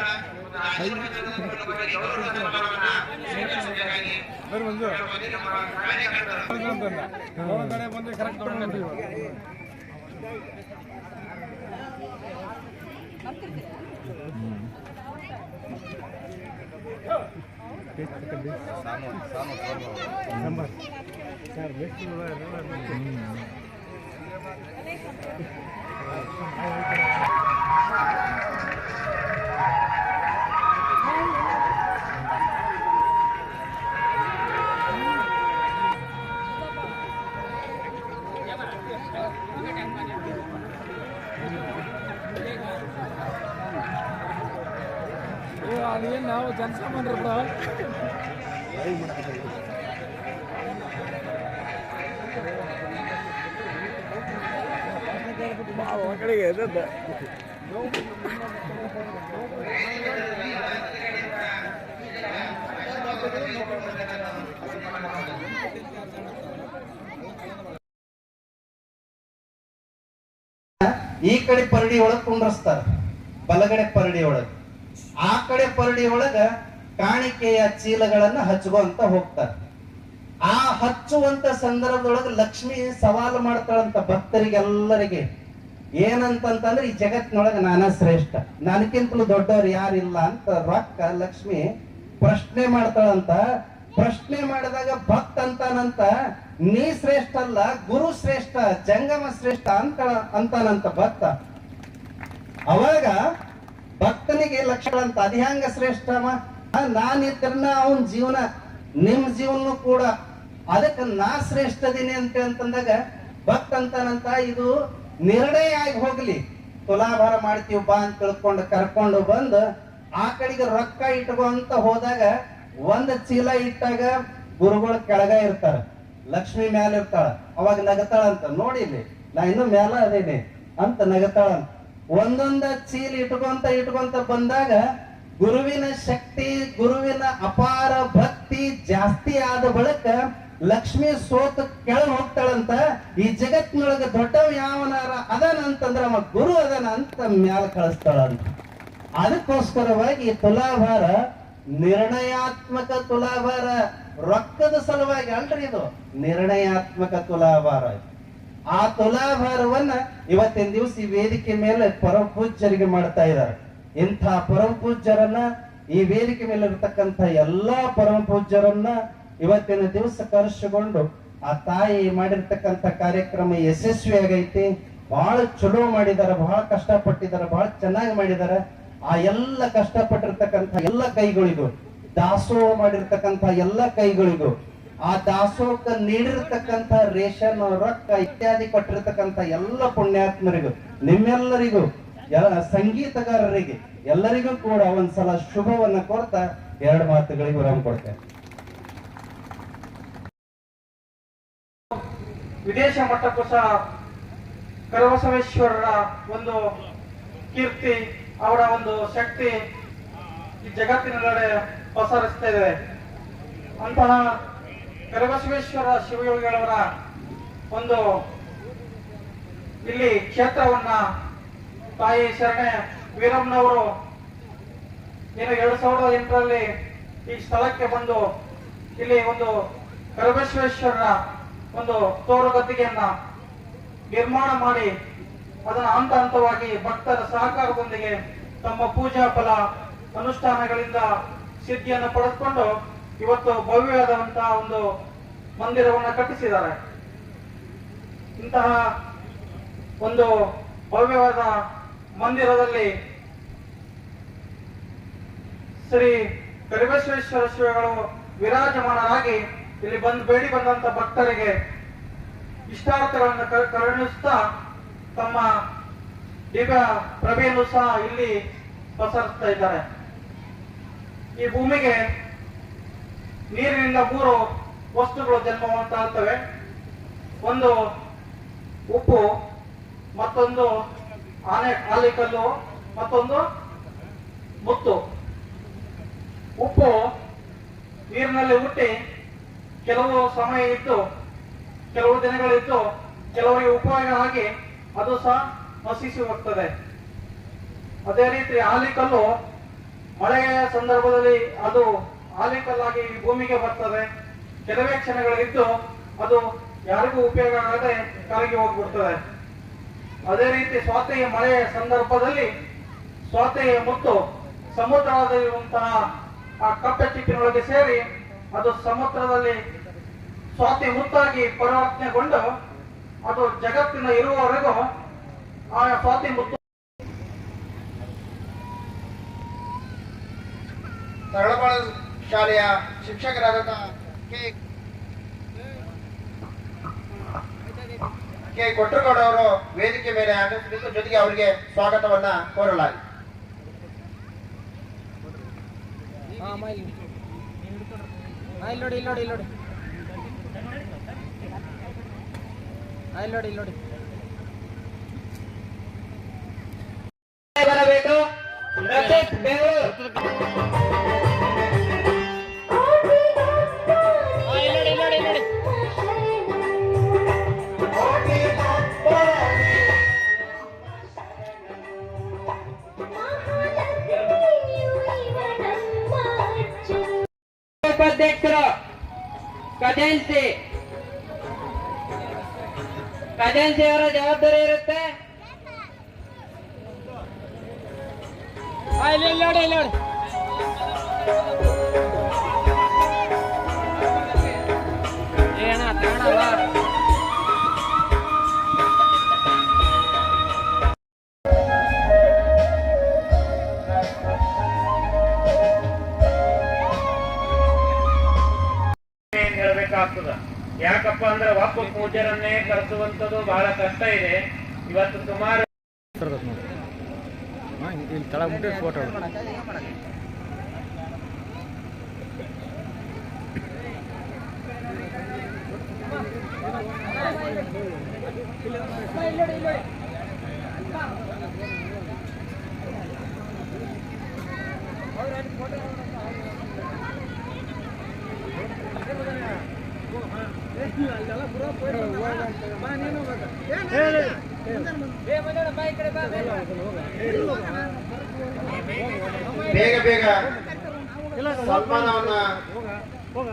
ಅದೇನು ನಾವು ಜನಸಾಮಾನ್ಯರು ಬ್ರೋ. ಕಡೆಗೆ ಈ ಕಡೆ ಪರಡಿ ಒಳಗ್ ಕುಂಡ್ರಸ್ತಾರ, ಬಲಗಡೆ ಪರಡಿ ಒಳಗ್. ಆ ಕಡೆ ಪರಡಿ ಒಳಗ ಕಾಣಿಕೆಯ ಚೀಲಗಳನ್ನ ಹಚ್ಕೊಂತ ಹೋಗ್ತಾರ. ಆ ಹಚ್ಚುವಂತ ಸಂದರ್ಭದೊಳಗ ಲಕ್ಷ್ಮಿ ಸವಾಲು ಮಾಡ್ತಾಳಂತ ಭಕ್ತರಿಗೆಲ್ಲರಿಗೆ. ಏನಂತಂದ್ರೆ ಈ ಜಗತ್ತಿನೊಳಗ ನಾನ ಶ್ರೇಷ್ಠ, ನನಗಿಂತಲೂ ದೊಡ್ಡವ್ರು ಯಾರಿಲ್ಲ ಅಂತ ರೊಕ್ಕ ಲಕ್ಷ್ಮಿ ಪ್ರಶ್ನೆ ಮಾಡ್ತಾಳಂತ. ಪ್ರಶ್ನೆ ಮಾಡಿದಾಗ ಭಕ್ತ ಅಂತಾನಂತ, ನೀ ಶ್ರೇಷ್ಠ ಅಲ್ಲ, ಗುರು ಶ್ರೇಷ್ಠ, ಜಂಗಮ ಶ್ರೇಷ್ಠ ಅಂತಾನಂತ ಭಕ್ತ. ಅವಾಗ ಭಕ್ತನಿಗೆ ಲಕ್ಷಣ ಅಂತ, ಅದ್ಯಾಂಗ ಶ್ರೇಷ್ಠಮ, ನಾನಿದ್ರನ್ನ ಅವನ್ ಜೀವನ, ನಿಮ್ ಜೀವನ ಕೂಡ, ಅದಕ್ಕೆ ನಾ ಶ್ರೇಷ್ಠದೀನಿ ಅಂತಂದಾಗ ಭಕ್ತ ಅಂತಾನಂತ, ಇದು ನಿರ್ಣಯ ಆಗಿ ಹೋಗ್ಲಿ, ತುಲಾಭಾರ ಮಾಡ್ತೀವಿ ಬಾ ಅಂತ ತಿಳ್ಕೊಂಡು ಕರ್ಕೊಂಡು ಬಂದು ಆ ಕಡೆಗೆ ರೊಕ್ಕ ಇಟ್ಕೊಂತ ಹೋದಾಗ ಒಂದ್ ಚೀಲ ಇಟ್ಟಾಗ ಗುರುಗಳು ಕೆಳಗ ಇರ್ತಾರ, ಲಕ್ಷ್ಮಿ ಮ್ಯಾಲ ಇರ್ತಾಳ. ಅವಾಗ ನಗತಾಳಂತ, ನೋಡಿಲಿ ನಾ ಇನ್ನು ಮ್ಯಾಲ ಅದೇನೆ ಅಂತ ನಗತಾಳಂತ. ಒಂದೊಂದ ಚೀಲ ಇಟ್ಕೊಂತ ಬಂದಾಗ ಗುರುವಿನ ಶಕ್ತಿ, ಗುರುವಿನ ಅಪಾರ ಭಕ್ತಿ ಜಾಸ್ತಿ ಆದ ಬಳಿಕ ಲಕ್ಷ್ಮಿ ಸೋತು ಕೆಳಗೆ ಹೋಗ್ತಾಳಂತ. ಈ ಜಗತ್ತಿನೊಳಗ ದೊಡ್ಡವ ಯಾವನಾರ ಅದಾನ ಅಂತಂದ್ರ ಅವ ಗುರು ಅದಾನ ಅಂತ ಮ್ಯಾಲ ಕಳಿಸ್ತಾಳಂತ. ಅದಕ್ಕೋಸ್ಕರವಾಗಿ ತುಲಾಭಾರ ನಿರ್ಣಯಾತ್ಮಕ ತುಲಾಭಾರ, ರೊಕ್ಕದ ಸಲುವಾಗಿ ಅಲ್ರಿ, ಇದು ನಿರ್ಣಯಾತ್ಮಕ ತುಲಾಭಾರ. ಆ ತುಲಾಭಾರವನ್ನ ಇವತ್ತಿನ ದಿವಸ ಈ ವೇದಿಕೆ ಮೇಲೆ ಪರಮ ಪೂಜ್ಯರಿಗೆ ಮಾಡ್ತಾ ಇದ್ದಾರೆ. ಇಂಥ ಪರಮ ಪೂಜ್ಯರನ್ನ, ಈ ವೇದಿಕೆ ಮೇಲೆ ಇರತಕ್ಕಂಥ ಎಲ್ಲಾ ಪರಮ ಪೂಜ್ಯರನ್ನ ಇವತ್ತಿನ ದಿವಸ ಕರೆಸಿಕೊಂಡು ಆ ತಾಯಿ ಮಾಡಿರ್ತಕ್ಕಂಥ ಕಾರ್ಯಕ್ರಮ ಯಶಸ್ವಿಯಾಗೈತಿ. ಬಹಳ ಚಲೋ ಮಾಡಿದಾರೆ, ಬಹಳ ಕಷ್ಟಪಟ್ಟಿದ್ದಾರೆ, ಬಹಳ ಚೆನ್ನಾಗಿ ಮಾಡಿದ್ದಾರೆ. ಆ ಎಲ್ಲ ಕಷ್ಟಪಟ್ಟಿರ್ತಕ್ಕಂಥ ಎಲ್ಲ ಕೈಗಳಿಗೂ, ದಾಸೋಹ ಮಾಡಿರ್ತಕ್ಕಂಥ ಎಲ್ಲ ಕೈಗಳಿಗೂ, ಆ ದಾಸೋಹಕ್ಕೆ ನೀಡಿರ್ತಕ್ಕಂಥ ರೇಷನ್, ರೊಕ್ಕ ಇತ್ಯಾದಿ ಕೊಟ್ಟಿರ್ತಕ್ಕಂಥ ಎಲ್ಲ ಪುಣ್ಯಾತ್ಮರಿಗೂ, ನಿಮ್ಮೆಲ್ಲರಿಗೂ, ಸಂಗೀತಗಾರರಿಗೆ ಎಲ್ಲರಿಗೂ ಕೂಡ ಒಂದ್ಸಲ ಶುಭವನ್ನ ಕೋರ್ತಾ ಎರಡು ಮಾತುಗಳಿಗೆ ವಿರಾಮ ಕೊಡ್ತೇನೆ. ವಿದೇಶ ಮಟ್ಟಕ್ಕೂ ಸಹ ಕರಬಸವೇಶ್ವರರ ಒಂದು ಕೀರ್ತಿ, ಅವರ ಒಂದು ಶಕ್ತಿ ಈ ಜಗತ್ತಿನೆಲ್ಲೆಡೆ ಪಸರಿಸ್ತಾ ಇದೆ. ಅಂತಹ ಕರಬಸವೇಶ್ವರ ಶಿವಯೋಗಿಗಳವರ ಒಂದು ಇಲ್ಲಿ ಕ್ಷೇತ್ರವನ್ನ ತಾಯಿ ಶರಣೆ ವೀರಮ್ಮನವರು ಏನು 2008ರಲ್ಲಿ ಈ ಸ್ಥಳಕ್ಕೆ ಬಂದು ಇಲ್ಲಿ ಒಂದು ಕರಬಸವೇಶ್ವರರ ಒಂದು ತೋರು ಗದ್ದಿಗೆಯನ್ನ ನಿರ್ಮಾಣ ಮಾಡಿ ಅದನ್ನು ಹಂತ ಹಂತವಾಗಿ ಭಕ್ತರ ಸಹಕಾರದೊಂದಿಗೆ ತಮ್ಮ ಪೂಜಾ ಫಲ ಅನುಷ್ಠಾನಗಳಿಂದ ಸಿದ್ಧಿಯನ್ನು ಪಡೆದುಕೊಂಡು ಇವತ್ತು ಭವ್ಯವಾದಂತಹ ಒಂದು ಮಂದಿರವನ್ನು ಕಟ್ಟಿಸಿದ್ದಾರೆ. ಇಂತಹ ಒಂದು ಭವ್ಯವಾದ ಮಂದಿರದಲ್ಲಿ ಶ್ರೀ ಕರಿಬಸವೇಶ್ವರ ಶಿವಗಳು ವಿರಾಜಮಾನರಾಗಿ ಇಲ್ಲಿ ಬೇಡಿ ಬಂದಂತ ಭಕ್ತರಿಗೆ ಇಷ್ಟಾರ್ಥಗಳನ್ನು ಕರುಣಿಸುತ್ತಾ ತಮ್ಮ ದಿವ್ಯ ಪ್ರಭೆಯನ್ನು ಸಹ ಇಲ್ಲಿ ಪಸರಿಸ್ತಾ ಇದ್ದಾರೆ. ಈ ಭೂಮಿಗೆ ನೀರಿನಿಂದ 3 ವಸ್ತುಗಳು ಜನ್ಮವನ್ನು ತಾಳ್ತವೆ. ಒಂದು ಉಪ್ಪು, ಮತ್ತೊಂದು ಆಲಿಕಲ್ಲು, ಮತ್ತೊಂದು ಮುತ್ತು. ಉಪ್ಪು ನೀರಿನಲ್ಲಿ ಹುಟ್ಟಿ ಕೆಲವು ಸಮಯ ಇದ್ದು, ಕೆಲವು ದಿನಗಳಿದ್ದು, ಕೆಲವರಿಗೆ ಉಪಯೋಗ ಆಗಿ ಅದು ಸಹ ನಶಿಸಿ ಹೋಗ್ತದೆ. ಅದೇ ರೀತಿ ಆಲಿಕಲ್ಲು ಮಳೆಯ ಸಂದರ್ಭದಲ್ಲಿ ಅದು ಆಲಿಕಲ್ಲಾಗಿ ಭೂಮಿಗೆ ಬರ್ತದೆ. ಕೆಲವೇ ಕ್ಷಣಗಳಿದ್ದು ಅದು ಯಾರಿಗೂ ಉಪಯೋಗ ಆಗದೆ ಕರಗಿ ಹೋಗ್ಬಿಡ್ತದೆ. ಅದೇ ರೀತಿ ಸ್ವಾತಿಯ ಮಳೆಯ ಸಂದರ್ಭದಲ್ಲಿ ಸ್ವಾತಿಯ ಮುತ್ತು ಸಮುದ್ರದಲ್ಲಿರುವಂತಹ ಆ ಕಪ್ಪೆ ಚಿಪ್ಪಿನೊಳಗೆ ಸೇರಿ ಅದು ಸಮುದ್ರದಲ್ಲಿ ಸ್ವಾತಿ ಮುತ್ತಾಗಿ ಪರಿವರ್ತನೆಗೊಂಡು ಅದು ಜಗತ್ತಿನ ಇರುವವರೆಗೂ ಆ ಸ್ವಾತಿ ಮುತ್ತು. ತರಳಬಾಳ ಶಾಲೆಯ ಶಿಕ್ಷಕರಾದ ಕೆ ಕೊಟ್ರಗೌಡ ಅವರು ವೇದಿಕೆ ಮೇಲೆ ಆಗಮಿಸಬೇಕು. ಜೊತೆಗೆ ಅವರಿಗೆ ಸ್ವಾಗತವನ್ನ ಕೋರಲಾಗಿದೆ. ಬರಬೇಕು. ಉಪಾಧ್ಯಕ್ಷರು ಖಜಾನ್ಸಿ ಅವರ ಜವಾಬ್ದಾರಿ ಇರುತ್ತೆ. ಹೇಳ್ಬೇಕಾಗ್ತದ. ಯಾಕಪ್ಪ ಅಂದ್ರೆ ಒಬ್ಬ ಪೂಜ್ಯರನ್ನೇ ಕರೆಸುವಂತದ್ದು ಬಹಳ ಕಷ್ಟ ಇದೆ. ಇವತ್ತು ಸುಮಾರು ಫೋಟೋ ಬೇಗ ಬೇಗ ಸನ್ಮಾನವನ್ನ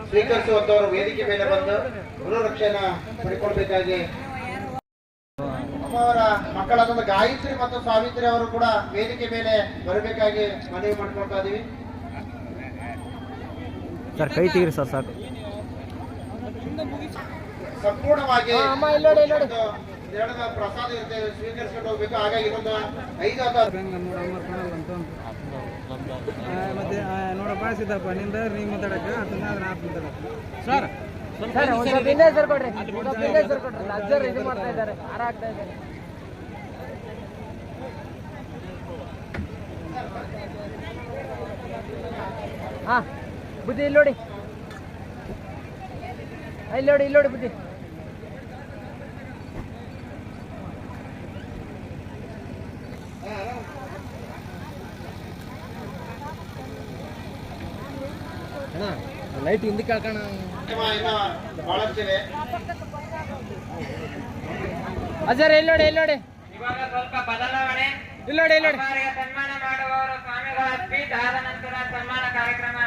ಸ್ವೀಕರಿಸುವಂತವರು ವೇದಿಕೆ ಮೇಲೆ ಬಂದು ಗುರುರಕ್ಷೆಯನ್ನ ಪಡ್ಕೊಳ್ಬೇಕಾಗಿ ಅವರ ಮಕ್ಕಳಾದ ಗಾಯತ್ರಿ ಮತ್ತು ಸಾವಿತ್ರಿ ಅವರು ಕೂಡ ವೇದಿಕೆ ಮೇಲೆ ಬರಬೇಕಾಗಿ ಮನವಿ ಮಾಡ್ಕೊಳ್ತಾ ಇದೀವಿ. ಸರ್ ಕೈ ತೆಗೀರಿ ಸರ್ ಸಾಕು. ಸಂಪೂರ್ಣವಾಗಿ ಪ್ರಸಾದ ಇರುತ್ತೆ, ಸ್ವೀಕರಿಸ್ಕೊಂಡು ಹೋಗ್ಬೇಕು. ಹಾಗಾಗಿ ಇನ್ನೊಂದು 5 ಮತ್ತೆ ನೋಡಪ್ಪ ಸಿದ್ದಪ್ಪ ನಿಂದ ನೀ ಮಾತಾಡಕ ಸರ್ ಸರ್ ಕೊಡ್ರಿ ಅಜ್ಜರ್ ಇದು ಮಾಡ್ತಾ ಇದ್ದಾರೆ, ಹಾರ ಹಾಕ್ತಾ ಇದ್ದಾರೆ. ಹಾ ಬುದ್ಧಿ ಇಲ್ಲಿ ನೋಡಿ, ಇಲ್ಲಿ ನೋಡಿ ಬುದ್ಧಿ. ಲೈಟ್ ಹಿಂದಕ್ಕೆ ಹಾಕೋಣ. ಬಹಳಷ್ಟಿದೆ. ಅಜ್ಜರ್ ಇಲ್ಲಿ ನೋಡಿ ಇವಾಗ ಸ್ವಲ್ಪ ಬದಲಾವಣೆ. ಇಲ್ಲಿ ನೋಡಿ ಸನ್ಮಾನ ಮಾಡುವವರು ಸ್ವಾಮಿಗಳ ಸ್ಪೀಚ್ ಆದ ನಂತರ ಸನ್ಮಾನ ಕಾರ್ಯಕ್ರಮ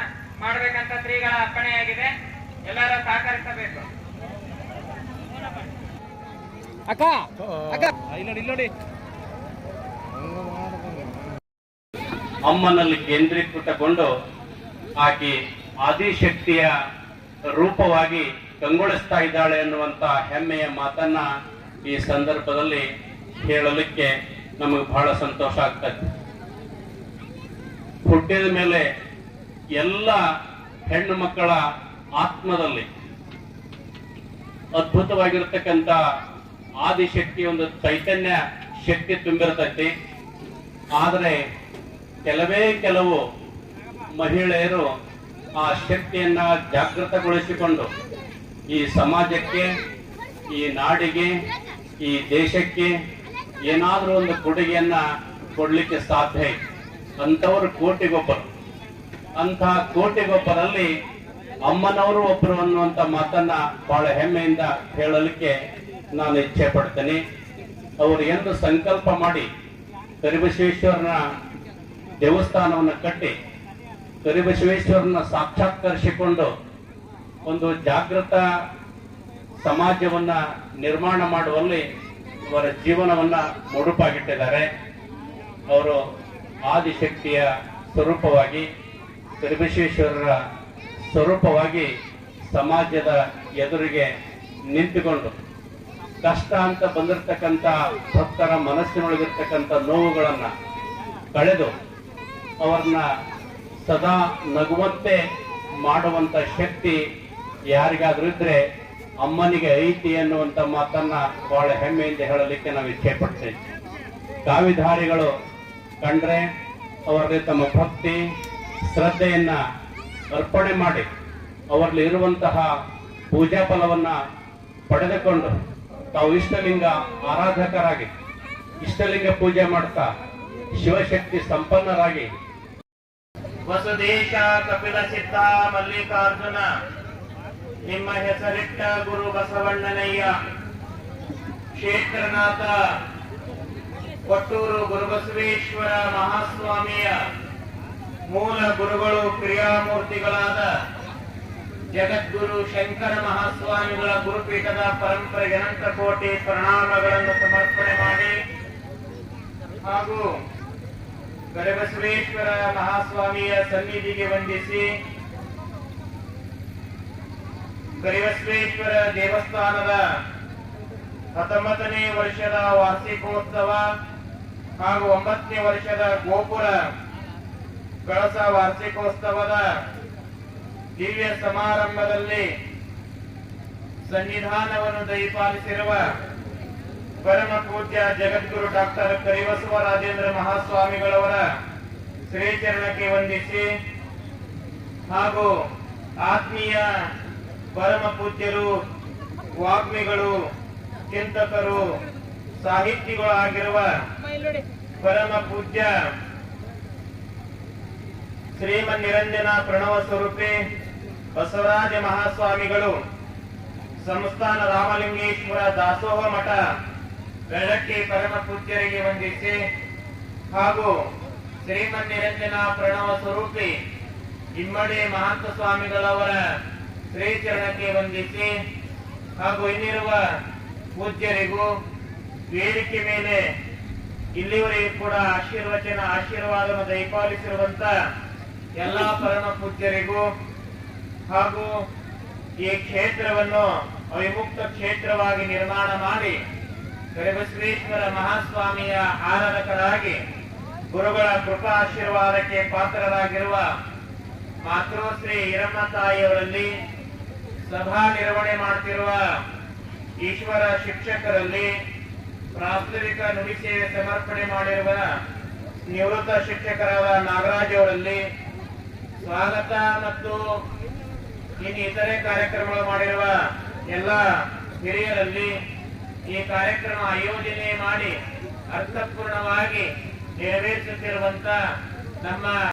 ಮಾಡಬೇಕಂತ ಶ್ರೀಗಳ ಅಪ್ಪಣೆಯಾಗಿದೆ. ಎಲ್ಲರೂ ಸಹಕರಿಸಬೇಕು. ಅಕ್ಕ ನೋಡಿ ಅಮ್ಮನಲ್ಲಿ ಕೇಂದ್ರೀಕೃತಗೊಂಡು ಆಕೆ ಆದಿಶಕ್ತಿಯ ರೂಪವಾಗಿ ಕಂಗೊಳಿಸ್ತಾ ಇದ್ದಾಳೆ ಅನ್ನುವಂತ ಹೆಮ್ಮೆಯ ಮಾತನ್ನ ಈ ಸಂದರ್ಭದಲ್ಲಿ ಹೇಳಲಿಕ್ಕೆ ನಮಗೆ ಬಹಳ ಸಂತೋಷ ಆಗ್ತದೆ. ಹುಟ್ಟಿದ ಮೇಲೆ ಎಲ್ಲ ಹೆಣ್ಣು ಮಕ್ಕಳ ಆತ್ಮದಲ್ಲಿ ಅದ್ಭುತವಾಗಿರ್ತಕ್ಕಂಥ ಆದಿಶಕ್ತಿ ಒಂದು ಚೈತನ್ಯ ಶಕ್ತಿ ತುಂಬಿರ್ತೈತಿ. ಆದರೆ ಕೆಲವು ಮಹಿಳೆಯರು ಆ ಶಕ್ತಿಯನ್ನ ಜಾಗೃತಗೊಳಿಸಿಕೊಂಡು ಈ ಸಮಾಜಕ್ಕೆ, ಈ ನಾಡಿಗೆ, ಈ ದೇಶಕ್ಕೆ ಏನಾದರೂ ಒಂದು ಕೊಡುಗೆಯನ್ನ ಕೊಡ್ಲಿಕ್ಕೆ ಸಾಧ್ಯ ಇದೆ. ಅಂಥವ್ರು ಕೋಟಿಗೊಬ್ಬರು. ಅಂತಹ ಕೋಟಿಗೊಬ್ಬರಲ್ಲಿ ಅಮ್ಮನವರು ಒಬ್ಬರು ಅನ್ನುವಂತ ಮಾತನ್ನ ಬಹಳ ಹೆಮ್ಮೆಯಿಂದ ಹೇಳಲಿಕ್ಕೆ ನಾನು ಇಚ್ಛೆ ಪಡ್ತೇನೆ. ಅವರು ಎಂದು ಸಂಕಲ್ಪ ಮಾಡಿ ಕರಿಬಸವೇಶ್ವರನ ದೇವಸ್ಥಾನವನ್ನು ಕಟ್ಟಿ ಕರಿಬಸವೇಶ್ವರನ ಸಾಕ್ಷಾತ್ಕರಿಸಿಕೊಂಡು ಒಂದು ಜಾಗೃತ ಸಮಾಜವನ್ನ ನಿರ್ಮಾಣ ಮಾಡುವಲ್ಲಿ ಅವರ ಜೀವನವನ್ನ ಮುಡುಪಾಗಿಟ್ಟಿದ್ದಾರೆ. ಅವರು ಆದಿಶಕ್ತಿಯ ಸ್ವರೂಪವಾಗಿ, ಕರಿಬಸವೇಶ್ವರರ ಸ್ವರೂಪವಾಗಿ ಸಮಾಜದ ಎದುರಿಗೆ ನಿಂತುಕೊಂಡು ಕಷ್ಟ ಅಂತ ಬಂದಿರತಕ್ಕಂಥ ಭಕ್ತರ ಮನಸ್ಸಿನೊಳಗಿರ್ತಕ್ಕಂಥ ನೋವುಗಳನ್ನ ಕಳೆದು ಅವರನ್ನ ಸದಾ ನಗುವಂತೆ ಮಾಡುವಂತ ಶಕ್ತಿ ಯಾರಿಗಾದ್ರೂ ಇದ್ರೆ ಅಮ್ಮನಿಗೆ ಐತಿ ಅನ್ನುವಂತ ಮಾತನ್ನ ಬಹಳ ಹೆಮ್ಮೆಯಿಂದ ಹೇಳಲಿಕ್ಕೆ ನಾವು ಇಚ್ಛೆ ಪಡ್ತೇವೆ. ಕಾವಿಧಾರಿಗಳು ಕಂಡ್ರೆ ಅವರಲ್ಲಿ ತಮ್ಮ ಭಕ್ತಿ ಶ್ರದ್ಧೆಯನ್ನ ಅರ್ಪಣೆ ಮಾಡಿ ಅವರಲ್ಲಿ ಇರುವಂತಹ ಪೂಜಾ ಫಲವನ್ನ ಪಡೆದುಕೊಂಡು ತಾವು ಇಷ್ಟಲಿಂಗ ಆರಾಧಕರಾಗಿ ಇಷ್ಟಲಿಂಗ ಪೂಜೆ ಮಾಡ್ತಾ ಶಿವಶಕ್ತಿ ಸಂಪನ್ನರಾಗಿ ವಸುದೇಶ ಕಪಿಲ ಸಿದ್ಧ ಮಲ್ಲಿಕಾರ್ಜುನ ನಿಮ್ಮ ಹೆಸರಿಟ್ಟ ಗುರು ಬಸವಣ್ಣನಯ್ಯ ಕ್ಷೇತ್ರನಾಥ ಕೊಟ್ಟೂರು ಗುರುಬಸವೇಶ್ವರ ಮಹಾಸ್ವಾಮಿಯ ಮೂಲ ಗುರುಗಳು ಕ್ರಿಯಾಮೂರ್ತಿಗಳಾದ ಜಗದ್ಗುರು ಶಂಕರ ಮಹಾಸ್ವಾಮಿಗಳ ಗುರುಪೀಠದ ಪರಂಪರೆಗೆ ಅನಂತ ಕೋಟಿ ಪ್ರಣಾಮಗಳನ್ನು ಸಮರ್ಪಣೆ ಮಾಡಿ ಹಾಗೂ ಕರಿಬಸವೇಶ್ವರ ಮಹಾಸ್ವಾಮಿಯ ಸನ್ನಿಧಿಗೆ ವಂದಿಸಿ ಕರಿಬಸವೇಶ್ವರ ದೇವಸ್ಥಾನದ 19ನೇ ವರ್ಷದ ವಾರ್ಷಿಕೋತ್ಸವ ಹಾಗೂ 9ನೇ ವರ್ಷದ ಗೋಪುರ ಕಳಸ ವಾರ್ಷಿಕೋತ್ಸವದ ದಿವ್ಯ ಸಮಾರಂಭದಲ್ಲಿ ಸನ್ನಿಧಾನವನ್ನು ದಯಪಾಲಿಸಿರುವ ಪರಮ ಪೂಜ್ಯ ಜಗದ್ಗುರು ಡಾಕ್ಟರ್ ಕರಿಬಸವ ರಾಜೇಂದ್ರ ಮಹಾಸ್ವಾಮಿಗಳವರ ಶ್ರೀಚರಣಕ್ಕೆ ವಂದಿಸಿ ಹಾಗೂ ಆತ್ಮೀಯ ಪರಮ ಪೂಜ್ಯರು, ವಾಗ್ಮಿಗಳು, ಚಿಂತಕರು, ಸಾಹಿತಿಗಳು ಆಗಿರುವ ಪರಮ ಪೂಜ್ಯ ಶ್ರೀಮನ್ ನಿರಂಜನ ಪ್ರಣವ ಸ್ವರೂಪಿ ಬಸವರಾಜ ಮಹಾಸ್ವಾಮಿಗಳು ಸಂಸ್ಥಾನ ರಾಮಲಿಂಗೇಶ್ವರ ದಾಸೋಹ ಮಠ ಬೆಳಗ್ಗೆ ಪರಮ ಪೂಜ್ಯರಿಗೆ ವಂದಿಸಿ ಹಾಗೂ ಶ್ರೀಮನ್ ನಿರಂಜನ ಪ್ರಣವ ಸ್ವರೂಪಿ ಇಮ್ಮಡಿ ಮಹಾಂತ ಸ್ವಾಮಿಗಳವರ ಶ್ರೀಚರಣಕ್ಕೆ ವಂದಿಸಿ ಹಾಗೂ ಇನ್ನಿರುವ ಪೂಜ್ಯರಿಗೂ ವೇದಿಕೆ ಮೇಲೆ ಇಲ್ಲಿವರೆಗೂ ಕೂಡ ಆಶೀರ್ವಾದವನ್ನು ದಯಪಾಲಿಸಿರುವಂತ ಎಲ್ಲಾ ಪರಮ ಪೂಜ್ಯರಿಗೂ ಹಾಗೂ ಈ ಕ್ಷೇತ್ರವನ್ನು ಅವಿಮುಕ್ತ ಕ್ಷೇತ್ರವಾಗಿ ನಿರ್ಮಾಣ ಮಾಡಿ ಕರಿಬಸವೇಶ್ವರ ಮಹಾಸ್ವಾಮಿಯ ಆರಾಧಕರಾಗಿ ಗುರುಗಳ ಕೃಪಾ ಆಶೀರ್ವಾದಕ್ಕೆ ಪಾತ್ರರಾಗಿರುವ ಮಾತೃಶ್ರೀ ಹಿರಮ್ಮ ತಾಯಿಯವರಲ್ಲಿ, ಸಭಾ ನಿರ್ವಹಣೆ ಮಾಡುತ್ತಿರುವ ಈಶ್ವರ ಶಿಕ್ಷಕರಲ್ಲಿ, ಪ್ರಾಸ್ತಾವಿಕ ನುಡಿ ಸೇವೆ ಸಮರ್ಪಣೆ ಮಾಡಿರುವ ನಿವೃತ್ತ ಶಿಕ್ಷಕರಾದ ನಾಗರಾಜ್ ಅವರಲ್ಲಿ, ಸ್ವಾಗತ ಮತ್ತು ಇನ್ನು ಇತರೆ ಕಾರ್ಯಕ್ರಮಗಳು ಮಾಡಿರುವ ಎಲ್ಲ ಹಿರಿಯರಲ್ಲಿ, ಈ ಕಾರ್ಯಕ್ರಮ ಆಯೋಜನೆ ಮಾಡಿ ಅರ್ಥಪೂರ್ಣವಾಗಿ ನೆರವೇರಿಸುತ್ತಿರುವಂತ ನಮ್ಮ